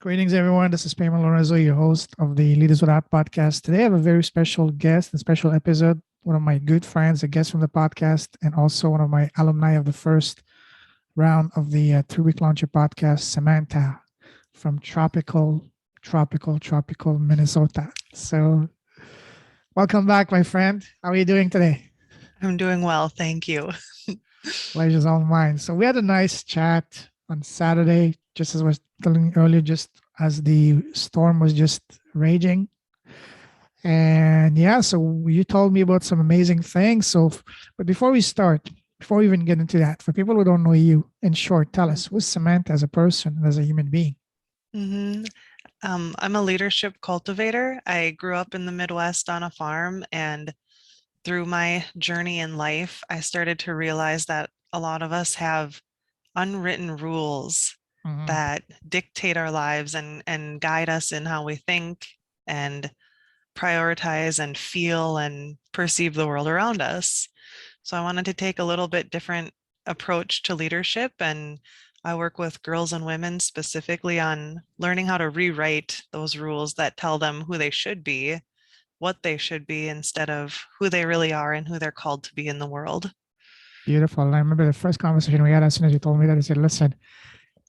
Greetings, everyone. This is Payman, your host of the Leaders Without podcast. Today, I have a very special guest, a special episode. One of my good friends, a guest from the podcast, and also one of my alumni of the first round of the 3-week launcher podcast, Samantha from tropical Minnesota. So, welcome back, my friend. How are you doing today? I'm doing well, thank you. Pleasure's all mine. So, we had a nice chat on Saturday, just as I was telling you earlier, just as the storm was just raging. And yeah, so you told me about some amazing things. But before we even get into that, for people who don't know you, in short, tell us who's Samantha as a person and as a human being? hmm I'm a leadership cultivator. I grew up in the Midwest on a farm, and through my journey in life, I started to realize that a lot of us have unwritten rules Mhm. that dictate our lives and guide us in how we think and prioritize and feel and perceive the world around us. So I wanted to take a little bit different approach to leadership, and I work with girls and women specifically on learning how to rewrite those rules that tell them who they should be, what they should be, instead of who they really are and who they're called to be in the world. Beautiful. And I remember the first conversation we had as soon as you told me that. I said, listen,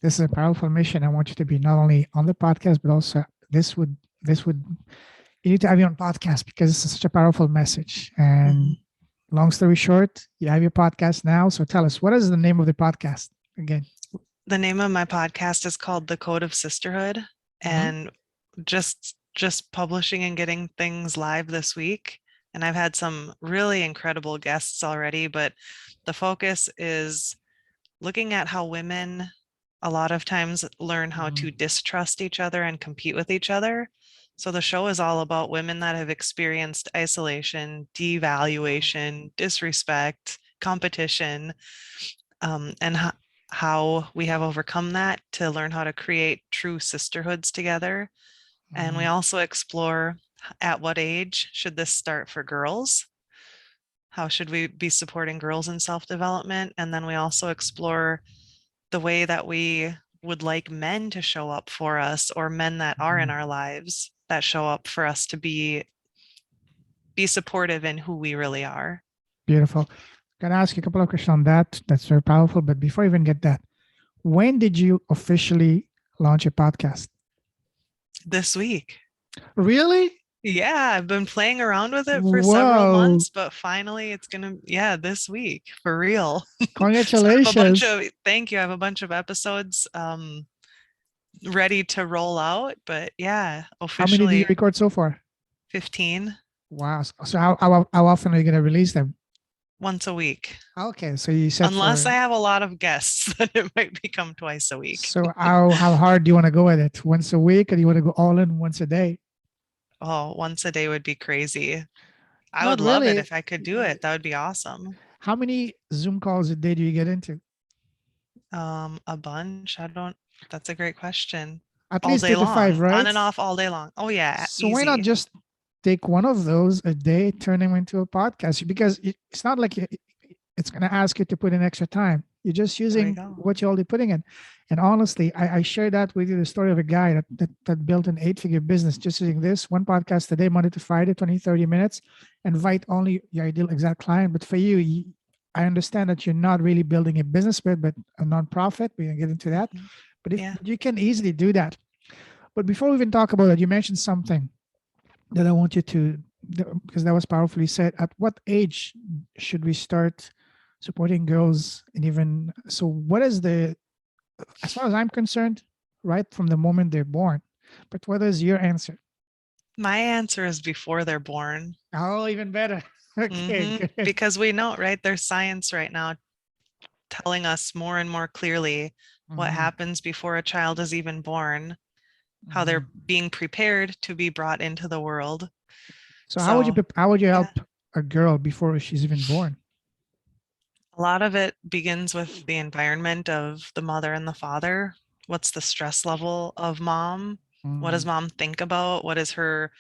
this is a powerful mission. I want you to be not only on the podcast, but also this would you need to have you on podcast because this is such a powerful message. And Mhm. long story short, you have your podcast now. So tell us, what is the name of the podcast again? The name of my podcast is called The Code of Sisterhood, Mhm. and just publishing and getting things live this week. And I've had some really incredible guests already, but the focus is looking at how women a lot of times learn how to Mhm. distrust each other and compete with each other. So the show is all about women that have experienced isolation, devaluation, disrespect, competition, and how we have overcome that to learn how to create true sisterhoods together. And we Mhm. also explore at what age should this start for girls? How should we be supporting girls in self development? And then we also explore the way that we would like men to show up for us, or men that are in Mhm. our lives that show up for us to be supportive in who we really are. Beautiful. Gonna ask you a couple of questions on that. That's very powerful. But before I even get that, when did you officially launch a podcast? This week. Really? Yeah, I've been playing around with it for several Whoa. months, but finally it's gonna, yeah, this week for real. So I have a bunch Congratulations. of, thank you. I have a bunch of episodes ready to roll out, but yeah, How many did you officially record so far? 15 Wow. So how often are you going to release them? once a week. Okay. So you said Unless I for, have a lot of guests, then it might become twice a week. so how hard do you want to go at it? Once a week or do you want to go all in once a day? Oh, once a day would be crazy. I Not would love it really. if I could do it. That would be awesome. How many Zoom calls a day do you get into? A bunch. I don't, that's a great question. At All least day 3 to 5, long, on right? and off all day long. Oh yeah, So why not easy. just take one of those a day, turn them into a podcast? Because it's not like it's going to ask you to put in extra time. You're just There we using go. what you're already putting in. And honestly, I share that with you the story of a guy that built an 8-figure business just using this one podcast a day, Monday to Friday, 20, 30 minutes, invite only your ideal exact client. But for you, I understand that you're not really building a business, but a nonprofit. We're going to get into that. Mhm. But if Yeah. but you can easily do that. But before we even talk about it, you mentioned something that I want you to, because that was powerfully said. At what age should we start supporting girls? And even so, what is the, as far as I'm concerned, right from the moment they're born. But what is your answer? My answer is before they're born. Oh, even better. Okay, good. Because we know, right? There's science right now telling us more and more clearly what Hmm. happens before a child is even born, how Hmm. they're being prepared to be brought into the world. So So, how would you yeah, help a girl before she's even born? a lot of it begins with the environment of the mother and the father. What's the stress level of mom? What does Hmm. mom think about? What is her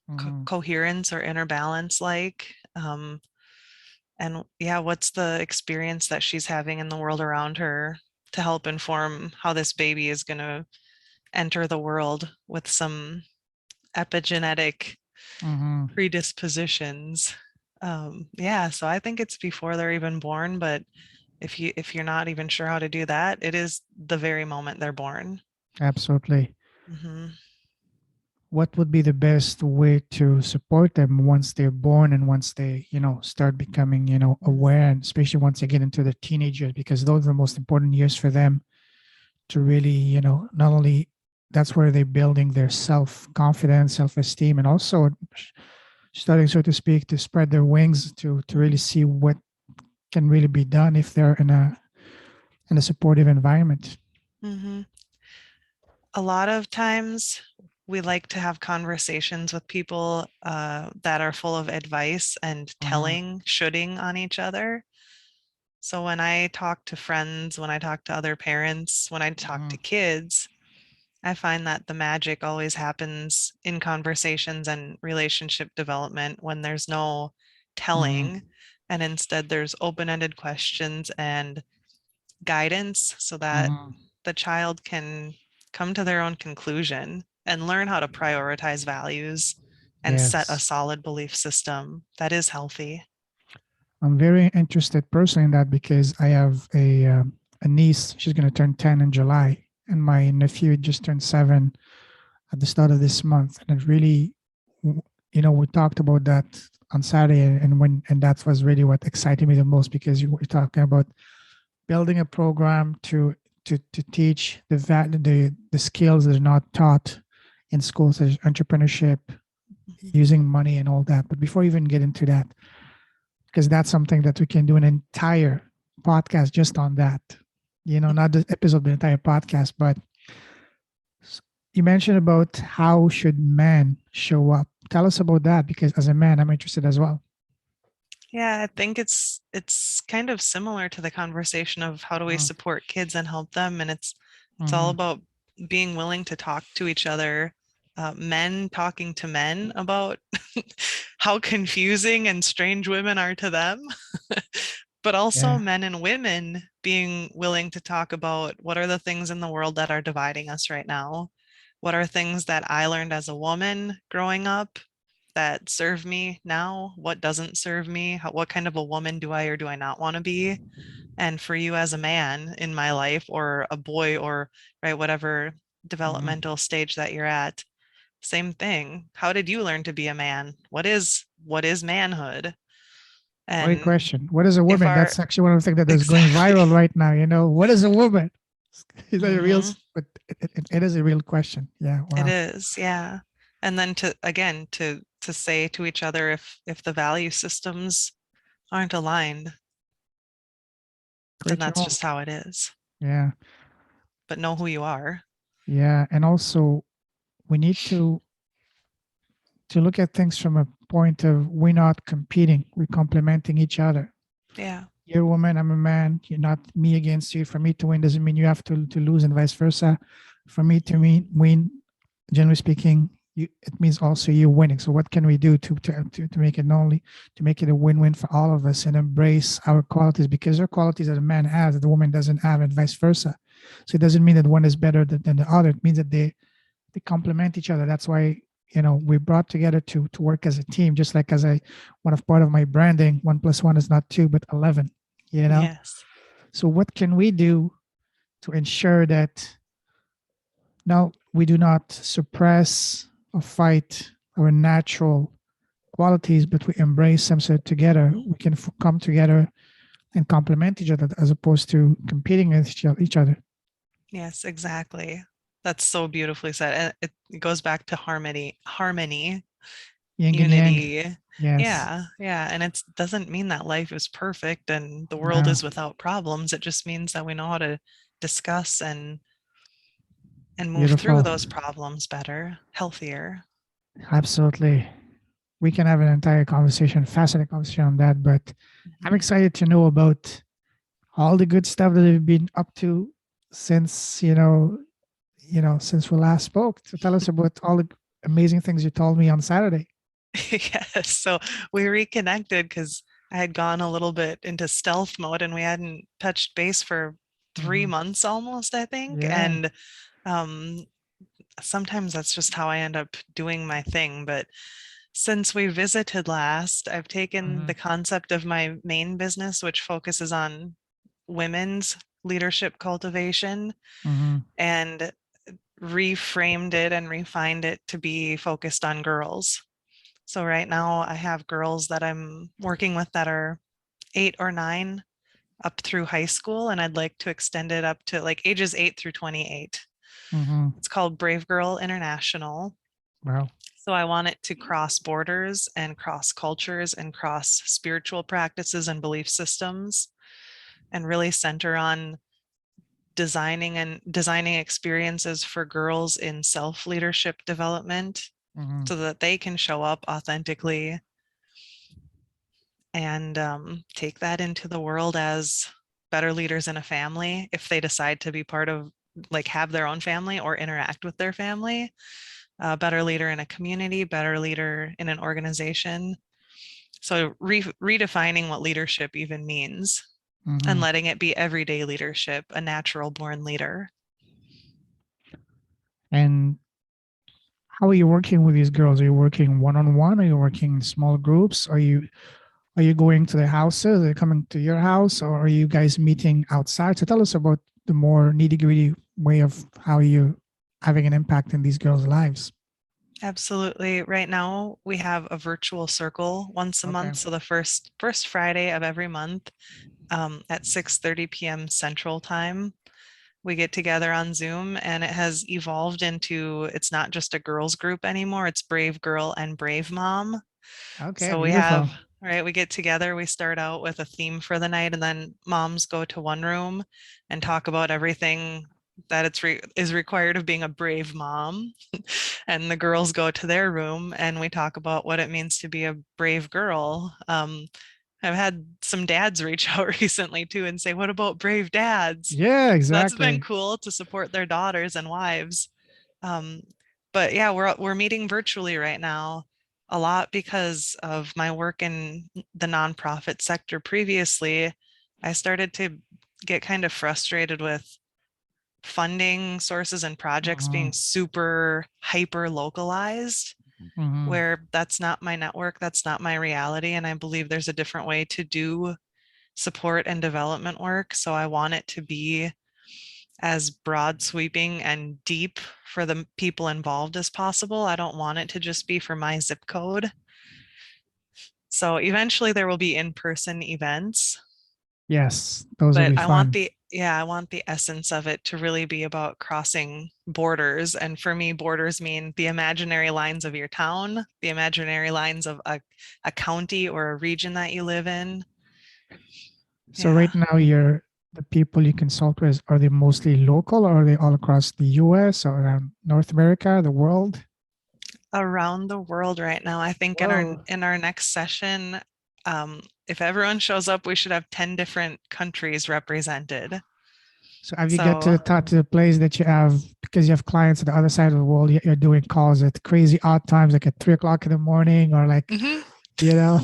Hmm. coherence or inner balance like? And yeah, what's the experience that she's having in the world around her to help inform how this baby is going to enter the world with some epigenetic Mm-hmm. predispositions. Yeah, so I think it's before they're even born, but if you're not even sure how to do that, it is the very moment they're born. Absolutely. Hmm. What would be the best way to support them once they're born and once they, start becoming, aware, and especially once they get into the teenage years, because those are the most important years for them to really, not only that's where they're building their self confidence, self esteem, and also starting, so to speak, to spread their wings to really see what can really be done if they're in a supportive environment. Hmm. A lot of times we like to have conversations with people that are full of advice and Mm-hmm. telling, shoulding on each other. So when I talk to friends, when I talk to other parents, when I talk Mm-hmm. to kids, I find that the magic always happens in conversations and relationship development when there's no Mm-hmm. telling, and instead there's open-ended questions and guidance so that Mm-hmm. the child can come to their own conclusion and learn how to prioritize values and set a Yes. solid belief system that is healthy. I'm very interested personally in that because I have a niece. She's going to turn 10 in July, and my nephew just turned 7 at the start of this month. And it really, we talked about that on Saturday, and that was really what excited me the most because you were talking about building a program to teach the skills that are not taught in schools, such as entrepreneurship, Mhm. using money, and all that. But before we even get into that, because that's something that we can do an entire podcast just on that. Not the episode, the entire podcast. But you mentioned about how should men show up. Tell us about that because as a man, I'm interested as well. Yeah, I think it's kind of similar to the conversation of how do we Mm-hmm. support kids and help them, and it's all Mm-hmm. about being willing to talk to each other, men talking to men about how confusing and strange women are to them, but also Yeah. men and women being willing to talk about what are the things in the world that are dividing us right now. What are things that I learned as a woman growing up that serve me now? What doesn't serve me? What kind of a woman do I or do I not want to be? And for you as a man in my life, or a boy, or right, whatever Mm-hmm. developmental stage that you're at, same thing. How did you learn to be a man? What is manhood? Great And question. What is a if woman? our That's actually one of the things that is going exactly. viral right now. What is a woman? Is that a real? Hmm. But it is a real question. Yeah. It Wow. is, yeah. And then to again to say to each other, if the value systems aren't aligned, then Great to that's know. just how it is. Yeah. But know who you are. Yeah. And also, we need to look at things from a point of we're not competing, we're complementing each other. Yeah. You're a woman, I'm a man. You're not me against you. For me to win doesn't mean you have to lose, and vice versa. For me to win, generally speaking, it means also you winning. So what can we do to make it not only to make it a win-win for all of us and embrace our qualities, because there are qualities that a man has that the woman doesn't have, and vice versa. So it doesn't mean that one is better than the other. It means that they complement each other. That's why we brought together to work as a team. Just like as I one of part of my branding, 1+1 is not two but 11. You know. Yes. So what can we do to ensure that now we do not suppress or fight our natural qualities, but we embrace them so together Mhm. we can come together and complement each other as opposed to competing with each other. Yes, exactly. That's so beautifully said. And it goes back to harmony, Yin and yang. unity. Yes. Yeah, yeah. And it doesn't mean that life is perfect and the world No. is without problems. It just means that we know how to discuss and move through Beautiful. those problems better, healthier. Absolutely. We can have an entire conversation, fascinating conversation on that. But I'm Mhm. excited to know about all the good stuff that you've been up to since since we last spoke. So tell us about all the amazing things you told me on Saturday. Yes. So we reconnected because I had gone a little bit into stealth mode and we hadn't touched base for three Hmm. months almost, I think. Yeah. And um, sometimes that's just how I end up doing my thing. But since we visited last, I've taken Mm-hmm. the concept of my main business, which focuses on women's leadership cultivation, Mm-hmm. and reframed it and refined it to be focused on girls. So right now I have girls that I'm working with that are 8 or 9 up through high school, and I'd like to extend it up to like ages 8 through 28. Mm-hmm. It's called Brave Girl International. Wow. So I want it to cross borders and cross cultures and cross spiritual practices and belief systems, and really center on designing experiences for girls in self leadership development Mm-hmm. so that they can show up authentically and take that into the world as better leaders in a family if they decide to be part of, like, have their own family or interact with their family, a better leader in a community, better leader in an organization. So redefining what leadership even means and Mm-hmm. letting it be everyday leadership, a natural born leader. And how are you working with these girls? Are you working one on one? Are you working in small groups? Are you going to their houses? Are they coming to your house, or are you guys meeting outside? So tell us about the more nitty gritty way of how you having an impact in these girls' lives. Absolutely. Right now we have a virtual circle once a Okay. month. So the first Friday of every month, at 6:30 p.m. Central Time, we get together on Zoom, and it has evolved into, it's not just a girls group anymore. It's Brave Girl and Brave Mom. Okay. So we have, Beautiful. right, we get together, we start out with a theme for the night, and then moms go to one room and talk about everything that is required of being a brave mom. And the girls go to their room and we talk about what it means to be a brave girl. I've had some dads reach out recently too and say, "What about brave dads?" Yeah. That's been Exactly. cool to support their daughters and wives. Um, but yeah, we're meeting virtually right now a lot because of my work in the nonprofit sector previously. I started to get kind of frustrated with funding sources and projects Mm-hmm. being super hyper localized, Mm-hmm. where that's not my network, that's not my reality. And I believe there's a different way to do support and development work. So I want it to be as broad sweeping and deep for the people involved as possible. I don't want it to just be for my zip code. So eventually there will be in-person events, Yes. Those will but be I want fun. the, yeah, I want the essence of it to really be about crossing borders. And for me, borders mean the imaginary lines of your town, the imaginary lines of a county or a region that you live in. So Yeah. right now, the people you consult with, are they mostly local, or are they all across the U.S. or around North America, the world? Around the world right now. I think in our Whoa. next session, if everyone shows up, we should have 10 different countries represented. So have you got to So, the top to the place that you have, because you have clients at the other side of the world, you're doing calls at crazy odd times, like at 3 o'clock in the morning, or like, mhm, you know,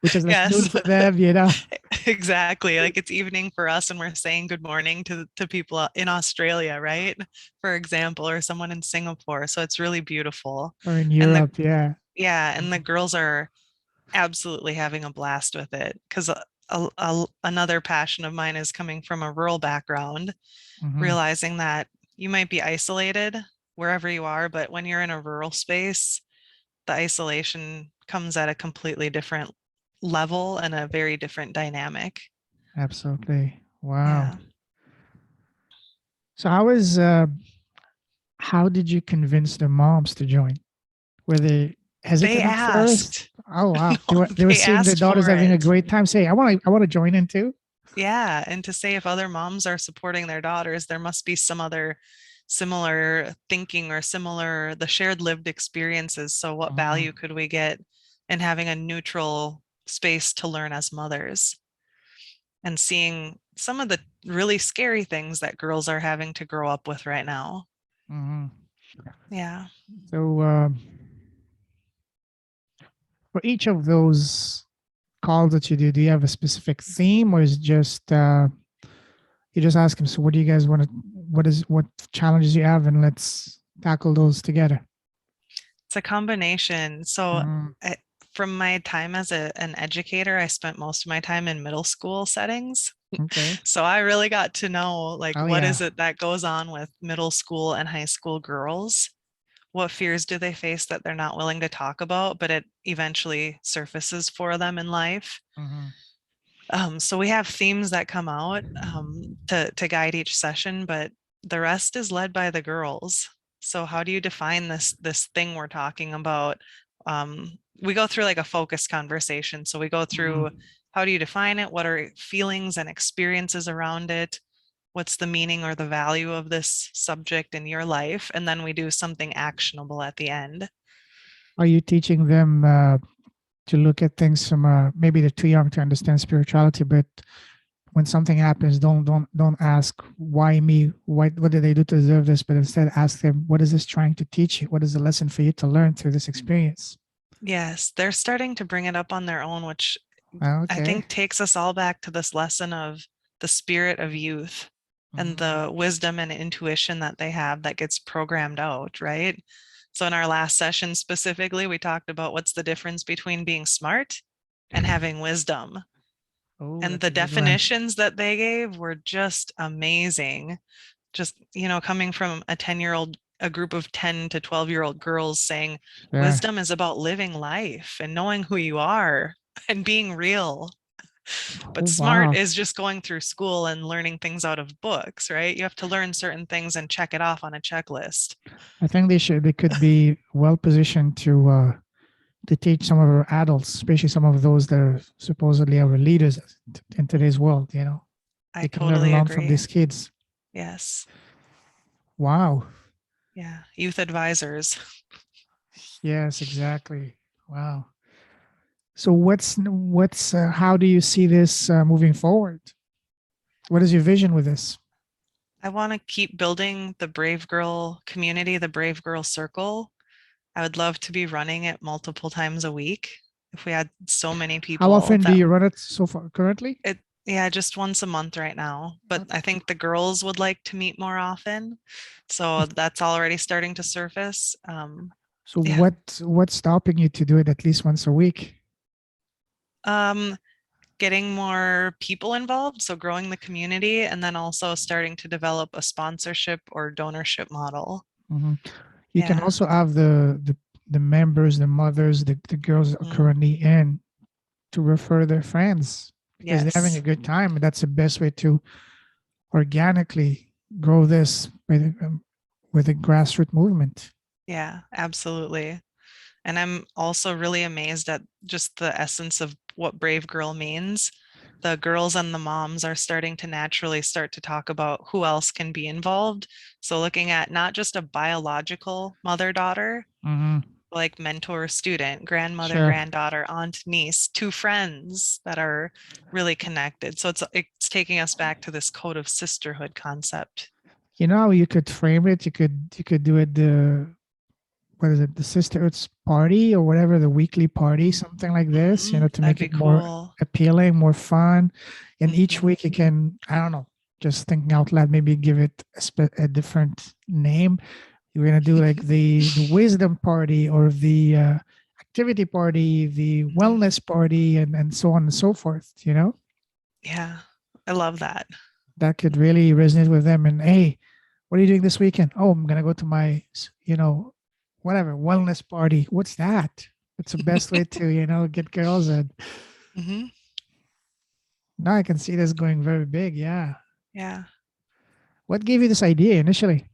which is like noon yes, for them, you know? exactly. Like it's evening for us and we're saying good morning to people in Australia, right? For example, or someone in Singapore. So it's really beautiful. Or in And Europe, yeah. yeah, and the girls are absolutely having a blast with it because another passion of mine is coming from a rural background, Mm-hmm. realizing that you might be isolated wherever you are, but when you're in a rural space, the isolation comes at a completely different level and a very different dynamic. Absolutely. Wow. Yeah. So how did you convince the moms to join? Were they They hesitant at first? asked. Oh wow. No, They were they seeing their asked daughters for having a it. great time. Say, I want to join in too. Yeah, and to say if other moms are supporting their daughters, there must be some other similar thinking or similar the shared lived experiences. So what Mm-hmm. value could we get in having a neutral space to learn as mothers and seeing some of the really scary things that girls are having to grow up with right now? Mm-hmm. Yeah. So for each of those calls that you do you have a specific theme, or is it just you just ask them? So, what do you guys want to? What challenges you have, and tackle those together? It's a combination. So, Mm, I, from my time as an educator, I spent most of my time in middle school settings. okay. So I really got to know like Oh what is yeah. it that goes on with middle school and high school girls? What fears do they face that they're not willing to talk about, but it eventually surfaces for them in life? Hmm. So we have themes that come out to guide each session, but the rest is led by the girls. So how do you define this thing we're talking about? We go through like a focus conversation. So we go through Hmm. how do you define it? What are feelings and experiences around it? What's the meaning or the value of this subject in your life? And then we do something actionable at the end. Are you teaching them to look at things from maybe they're too young to understand spirituality, but when something happens, don't ask why me, what did they do to deserve this, but instead ask them what is this trying to teach you? What is the lesson for you to learn through this experience? Yes, they're starting to bring it up on their own, which I Okay. think takes us all back to this lesson of the spirit of youth and Mhm. the wisdom and intuition that they have that gets programmed out, right? So, in our last session specifically, we talked about what's the difference between being smart and having wisdom. Oh, And that's the a good one. definitions that they gave were just amazing. Just, coming from a 10-year-old, a group of 10 to 12-year-old girls saying Sure. wisdom is about living life and knowing who you are and being real. But Oh, smart wow. is just going through school and learning things out of books, right? You have to learn certain things and check it off on a checklist. I think they could be well positioned to teach some of our adults, especially some of those that are supposedly our leaders in today's world. I They can learn totally along from agree. these kids. Yes. Wow. Yeah. Youth advisors. Yes, exactly. Wow. So what's how do you see this moving forward? What is your vision with this? I want to keep building the Brave Girl community, the Brave Girl Circle. I would love to be running it multiple times a week. If we had so many How people often do that you run it so far currently? it, yeah, just once a month right now. But I Okay. think the girls would like to meet more often. So that's already starting to surface. So Yeah. what's stopping you to do it at least once a week? Um, Getting more people involved, so growing the community, and then also starting to develop a sponsorship or donorship model. Mhm. You can Yeah. also have the members, the mothers, the girls that are Mm, currently in to refer their friends because they're having a yes. good time. That's the best way to organically grow this with a grassroots movement. Yeah, absolutely. And I'm also really amazed at just the essence of what brave girl means. The girls and the moms are starting to naturally start to talk about who else can be involved. So looking at not just a biological mother-daughter, Hmm. like mentor, student, grandmother, Sure. granddaughter, aunt, niece, two friends that are really connected. So it's taking us back to this code of sisterhood concept. You know how you could frame it? You could do it the what is it, the sisterhood's party or whatever, the weekly party, something like this, to That'd make be it more cool. appealing, more fun. And each Hmm. week you can, I don't know, just thinking out loud, maybe give it a different name. You're gonna do like the wisdom party or the activity party, the Hmm. wellness party, and so on and so forth. Yeah, I love that. That could really resonate with them. And hey, what are you doing this weekend? Oh, I'm gonna go to my, whatever wellness party. What's that? It's the best way to, get girls. And Hmm. now I can see this going very big. Yeah. Yeah. What gave you this idea initially?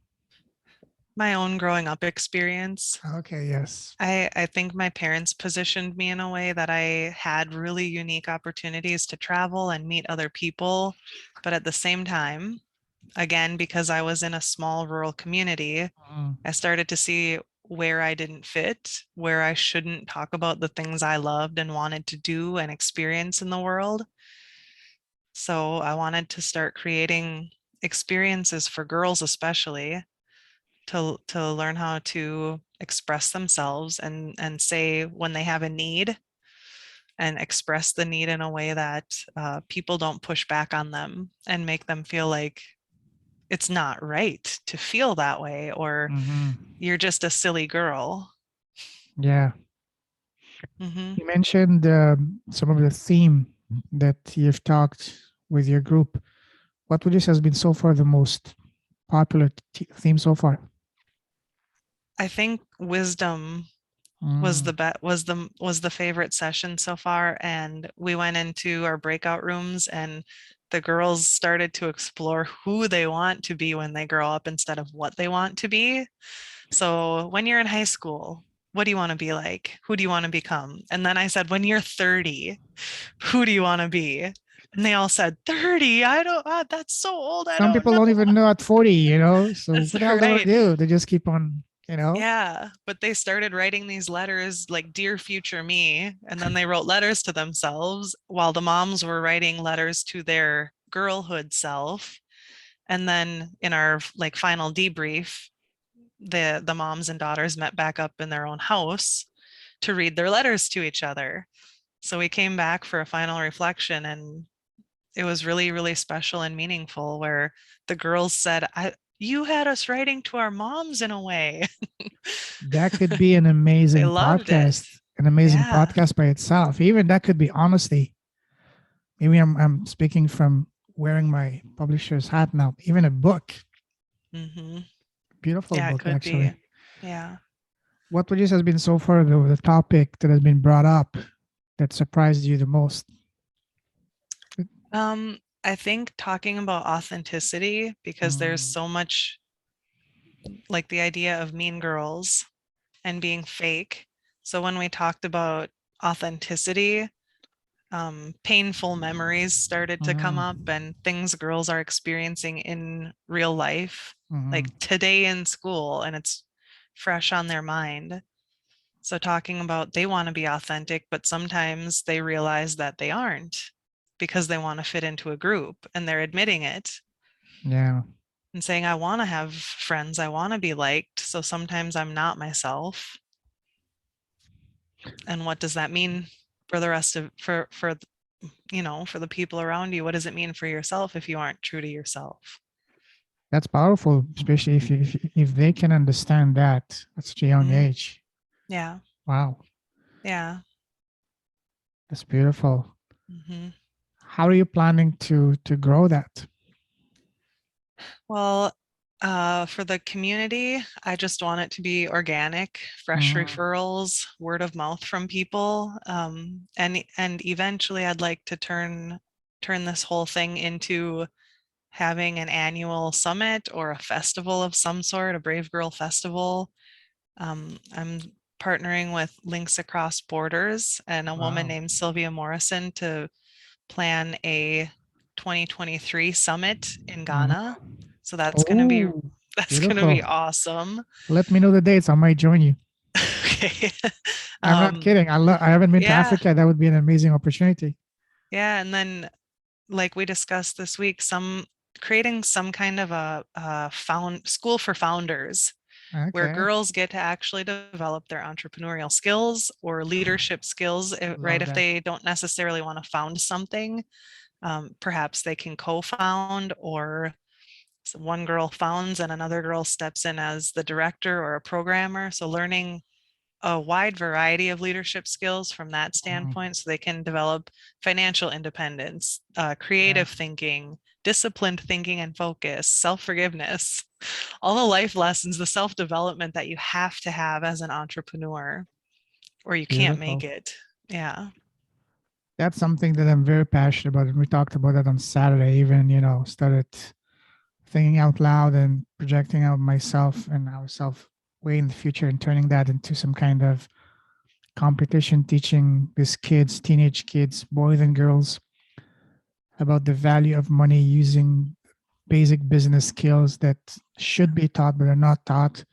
My own growing up experience. Okay. Yes. I think my parents positioned me in a way that I had really unique opportunities to travel and meet other people. But at the same time, again, because I was in a small rural community, Mm. I started to see where I didn't fit, where I shouldn't talk about the things I loved and wanted to do and experience in the world. So I wanted to start creating experiences for girls, especially to learn how to express themselves and say when they have a need and express the need in a way that people don't push back on them and make them feel like it's not right to feel that way, or Mm-hmm. you're just a silly girl. Yeah. Hmm. You mentioned some of the theme that you've talked with your group. What would you say has been so far the most popular theme so far? I think wisdom was Mm, the favorite session so far, and we went into our breakout rooms, and the girls started to explore who they want to be when they grow up instead of what they want to be. So when you're in high school, what do you want to be like? Who do you want to become? And then I said, when you're 30, who do you want to be? And they all said, 30. I don't, that's so old. I some don't people don't know. even know at 40, you know? So That's what the hell do they right. do? They just keep on, you know? Yeah. But they started writing these letters like, Dear future me. And then they wrote letters to themselves while the moms were writing letters to their girlhood self. And then in our like final debrief, the moms and daughters met back up in their own house to read their letters to each other. So we came back for a final reflection, and it was really, really special and meaningful, where the girls said, you had us writing to our moms in a way. That could be an They amazing loved it. podcast, an amazing Yeah. podcast by itself. Even that could be honesty. Maybe I'm speaking from wearing my publisher's hat now. Even a book, Hmm. beautiful Yeah, it book, could be. actually. Yeah. What would you say has been so far the topic that has been brought up that surprised you the most? I think talking about authenticity, because there's Mm, so much like the idea of mean girls and being fake. So when we talked about authenticity, painful memories started to come up, mm, and things girls are experiencing in real life, like mm. today in school, and it's fresh on their mind. So talking about they want to be authentic, but sometimes they realize that they aren't because they want to fit into a group, and they're admitting it Yeah, and saying, I want to have friends, I want to be liked. So sometimes I'm not myself. And what does that mean for the rest of for for the people around you? What does it mean for yourself if you aren't true to yourself? that's powerful, especially if they can understand that at such a young Mm, age. yeah. Wow, Yeah. that's beautiful. Hmm. How are you planning to grow that? Well, for the community, I just want it to be organic, fresh Mm, referrals, word of mouth from people, and eventually, I'd like to turn this whole thing into having an annual summit or a festival of some sort, a Brave Girl Festival. I'm partnering with Links Across Borders and a woman wow. named Sylvia Morrison to plan a 2023 summit in Mhm. Ghana. So that's going to be Oh, that's going to be beautiful. awesome. Let me know the dates. I might join you. Okay. I'm not Um, kidding. I haven't been to yeah, Africa. That would be an amazing opportunity. yeah, and then like we discussed this week, some creating some kind of a found school for founders where Okay. girls get to actually develop their entrepreneurial skills or leadership skills, right? Love If that. they don't necessarily want to found something, perhaps they can co-found, or one girl founds and another girl steps in as the director or a programmer. So learning a wide variety of leadership skills from that Mm, standpoint, so they can develop financial independence, yeah, creative thinking, disciplined thinking and focus, self-forgiveness, all the life lessons, the self-development that you have to have as an entrepreneur, or you can't make beautiful. it. Yeah. That's something that I'm very passionate about. And we talked about that on Saturday, even, started thinking out loud and projecting out myself and ourselves way in the future and turning that into some kind of competition, teaching these kids, teenage kids, boys and girls, about the value of money using basic business skills that should be taught but are not taught.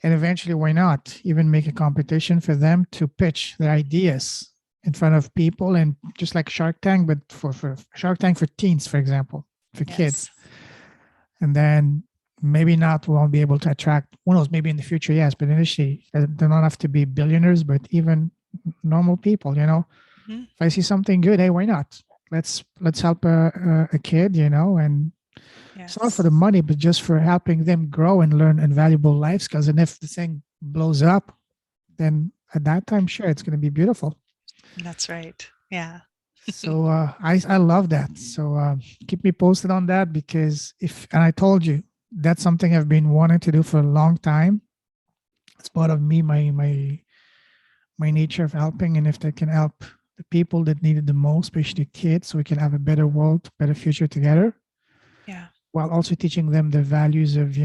And eventually, why not even make a competition for them to pitch their ideas in front of people, and just like Shark Tank, but for Shark Tank for teens, for example, for kids. Yes. And then maybe not, we won't be able to attract, who knows, maybe in the future, yes, but initially, they don't have to be billionaires, but even normal people. Mhm. If I see something good, hey, why not? Let's help a kid, and It's not for Yes. the money, but just for helping them grow and learn invaluable life skills. And if the thing blows up, then at that time, sure, it's going to be beautiful. That's right. Yeah. So I love that. So keep me posted on that because if and I told you that's something I've been wanting to do for a long time. It's part of me, my nature of helping, and if they can help the people that need it the most, especially kids, so we can have a better world, better future together, Yeah. while also teaching them the values of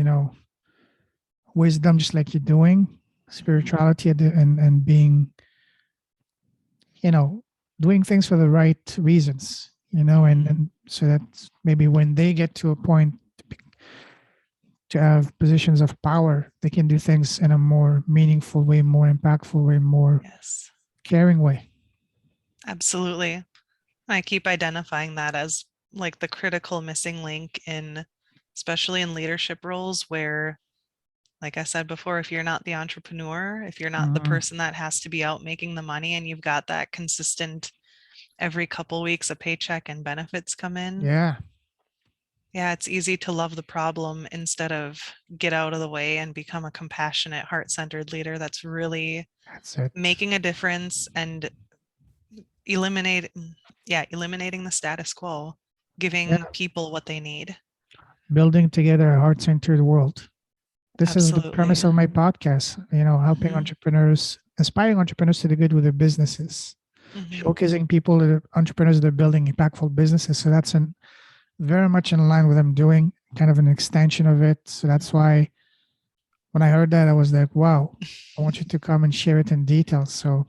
wisdom, just like you're doing, Mhm. spirituality, and being you know doing things for the right reasons, Mhm. and so that maybe when they get to a point to have positions of power, they can do things in a more meaningful way, more impactful way, more Yes. caring way. Absolutely. I keep identifying that as like the critical missing link in, especially in leadership roles where, like I said before, if you're not the entrepreneur, if you're not the Mhm. person that has to be out making the money and you've got that consistent every couple weeks a paycheck and benefits come in, Yeah, yeah, it's easy to love the problem instead of get out of the way and become a compassionate, heart-centered leader that's really that's it. making a difference and eliminate yeah, eliminating the status quo, Yeah, giving people what they need. building together a heart-centered world. This is the premise Absolutely. of my podcast. Helping Mhm. entrepreneurs, inspiring entrepreneurs to do good with their businesses, Mhm. showcasing people that are entrepreneurs that are building impactful businesses. So that's very much in line with what I'm doing, kind of an extension of it. So that's Mhm. why when I heard that, I was like, wow, I want you to come and share it in detail. So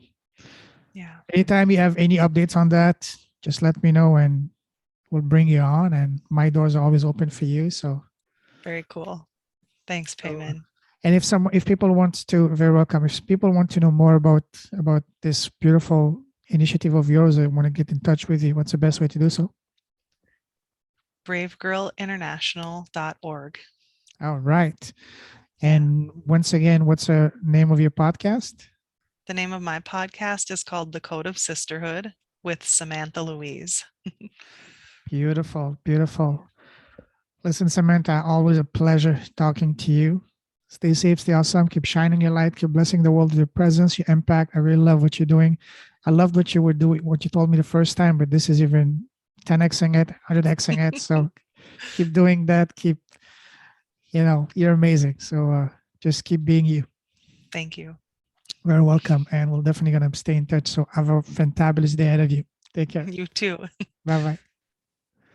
Yeah, anytime you have any updates on that, just let me know and we'll bring you on. And my doors are always open for you. very cool. Thanks, So, Payman. and if people want to, very welcome. If people want to know more about this beautiful initiative of yours, I want to get in touch with you. What's the best way to do so? bravegirlinternational.org. All right. Yeah. And once again, what's the name of your podcast? The name of my podcast is called The Code of Sisterhood with Samantha Louise. Beautiful, beautiful. Listen, Samantha, always a pleasure talking to you. Stay safe, stay awesome, keep shining your light, keep blessing the world with your presence, your impact. I really love what you're doing. I loved what you were doing, what you told me the first time, but this is even 10xing it, 100xing it. So keep doing that. You're amazing. So just keep being you. Thank you. Very welcome. And we're definitely going to stay in touch. So have a fantabulous day ahead of you. Take care. You too. Bye bye.